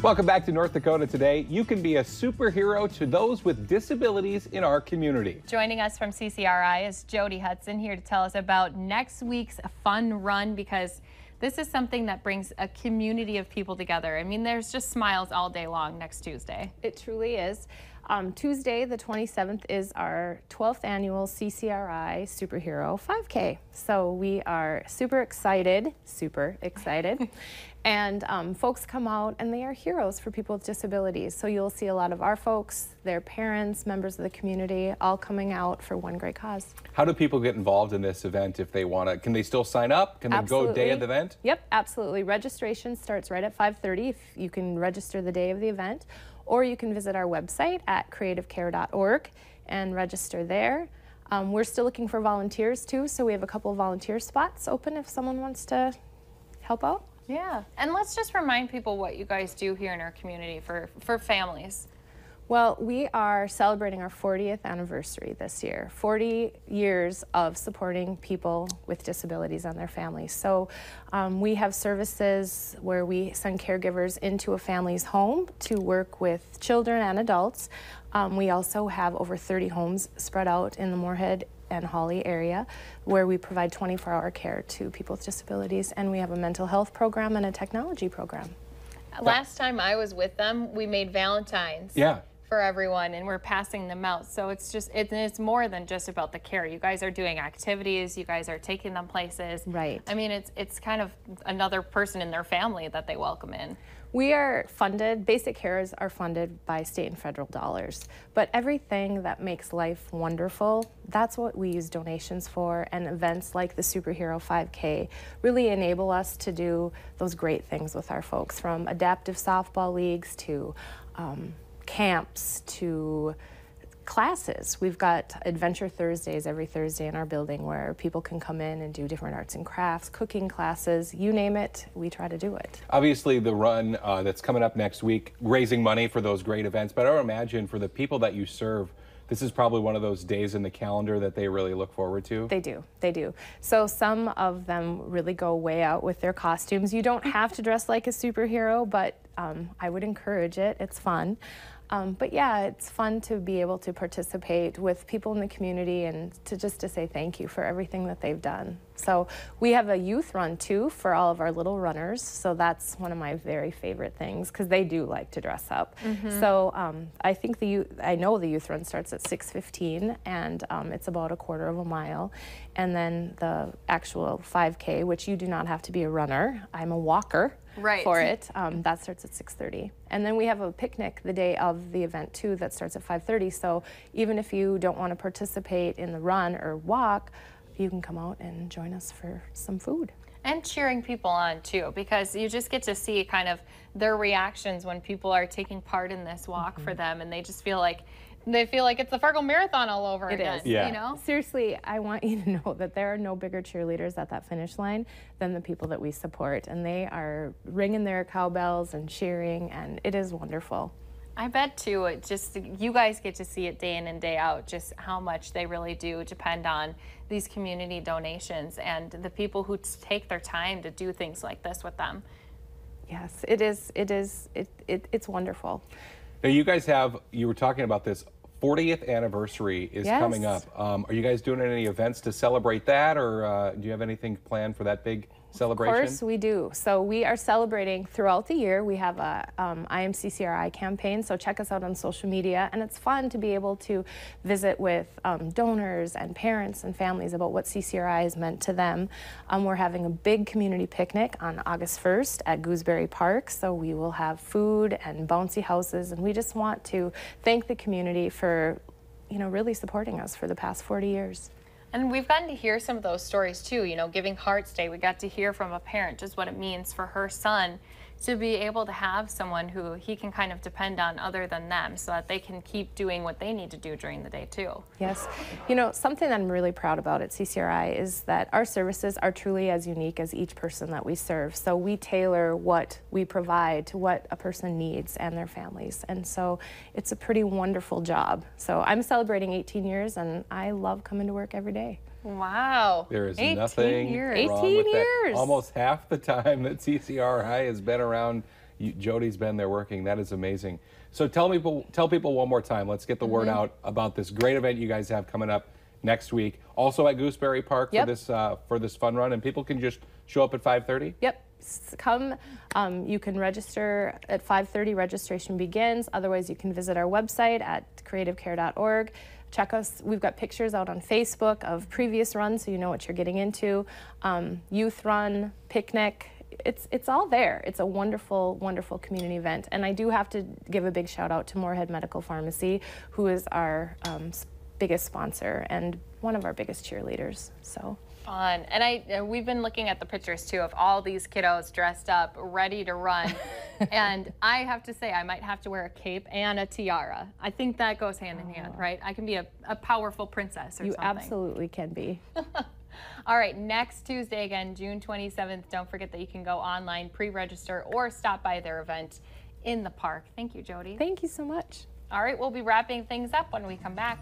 Welcome back to North Dakota Today. You can be a superhero to those with disabilities in our community. Joining us from CCRI is Jody Hudson here to tell us about next week's fun run, because this is something that brings a community of people together. I mean, there's just smiles all day long next Tuesday. It truly is. Tuesday, the 27th, is our 12th annual CCRI SuperHero 5K. So we are super excited. And folks come out and they are heroes for people with disabilities. So you'll see a lot of our folks, their parents, members of the community, all coming out for one great cause. How do people get involved in this event if they want to? Can they still sign up? Can they go day of the event? Yep, absolutely. Registration starts right at 5:30 if you can register the day of the event. Or you can visit our website at creativecare.org and register there. We're still looking for volunteers too, so we have a couple of volunteer spots open if someone wants to help out. Yeah, and let's just remind people what you guys do here in our community for families. Well, we are celebrating our 40th anniversary this year, 40 years of supporting people with disabilities and their families. So we have services where we send caregivers into a family's home to work with children and adults. We also have over 30 homes spread out in the Moorhead and Hawley area where we provide 24-hour care to people with disabilities, and we have a mental health program and a technology program. Last time I was with them, we made Valentines. Yeah. For everyone, and we're passing them out. So it's just, it's more than just about the care. You guys are doing activities, you guys are taking them places. Right. I mean, it's kind of another person in their family that they welcome in. We are funded, basic cares are funded by state and federal dollars, but everything that makes life wonderful, that's what we use donations for, and events like the SuperHero 5K really enable us to do those great things with our folks, from adaptive softball leagues to camps to classes. We've got Adventure Thursdays every Thursday in our building where people can come in and do different arts and crafts, cooking classes, you name it, we try to do it. Obviously the run that's coming up next week, raising money for those great events, but I would imagine for the people that you serve, this is probably one of those days in the calendar that they really look forward to. They do, they do. So some of them really go way out with their costumes. You don't have to dress like a superhero, but I would encourage it, it's fun. But yeah, it's fun to be able to participate with people in the community and to say thank you for everything that they've done. So we have a youth run too for all of our little runners. So that's one of my very favorite things because they do like to dress up. So I think I know the youth run starts at 6:15 and it's about a quarter of a mile. And then the actual 5K, which you do not have to be a runner. I'm a walker. Right. For it. That starts at 6:30. And then we have a picnic the day of the event too that starts at 5:30. So even if you don't want to participate in the run or walk, you can come out and join us for some food. And cheering people on too, because you just get to see kind of their reactions when people are taking part in this walk for them, and they just feel like it's the Fargo Marathon all over again. It is. Yeah. You know? Seriously, I want you to know that there are no bigger cheerleaders at that finish line than the people that we support, and they are ringing their cowbells and cheering, and it is wonderful. I bet too, you guys get to see it day in and day out, just how much they really do depend on these community donations and the people who take their time to do things like this with them. Yes, it's wonderful. Now you guys you were talking about this 40th anniversary is coming up. Are you guys doing any events to celebrate that, or do you have anything planned for that big celebration? Of course we do. So we are celebrating throughout the year. We have a I Am CCRI campaign, so check us out on social media, and it's fun to be able to visit with donors and parents and families about what CCRI has meant to them. We're having a big community picnic on August 1st at Gooseberry Park, so we will have food and bouncy houses, and we just want to thank the community for really supporting us for the past 40 years. And we've gotten to hear some of those stories too, Giving Hearts Day, we got to hear from a parent just what it means for her son to be able to have someone who he can kind of depend on other than them so that they can keep doing what they need to do during the day too. Yes. Something that I'm really proud about at CCRI is that our services are truly as unique as each person that we serve. So we tailor what we provide to what a person needs and their families. And so it's a pretty wonderful job. So I'm celebrating 18 years and I love coming to work every day. Wow. There is 18 nothing years. wrong 18 with that. years. Almost half the time that CCRI has been around Jody's been there working. That is amazing. So tell people one more time. Let's get the word out about this great event you guys have coming up next week. Also at Gooseberry Park for this fun run, and people can just show up at 5:30. Yep. Come. You can register at 5:30. Registration begins. Otherwise, you can visit our website at creativecare.org. Check us. We've got pictures out on Facebook of previous runs, so you know what you're getting into. Youth run, picnic. It's all there. It's a wonderful, wonderful community event. And I do have to give a big shout out to Moorhead Medical Pharmacy, who is our biggest sponsor and one of our biggest cheerleaders. So fun. And we've been looking at the pictures too of all these kiddos dressed up, ready to run. And I have to say, I might have to wear a cape and a tiara. I think that goes hand in hand, right? I can be a powerful princess or you something. You absolutely can be. All right, next Tuesday again, June 27th. Don't forget that you can go online, pre-register, or stop by their event in the park. Thank you, Jody. Thank you so much. All right, we'll be wrapping things up when we come back.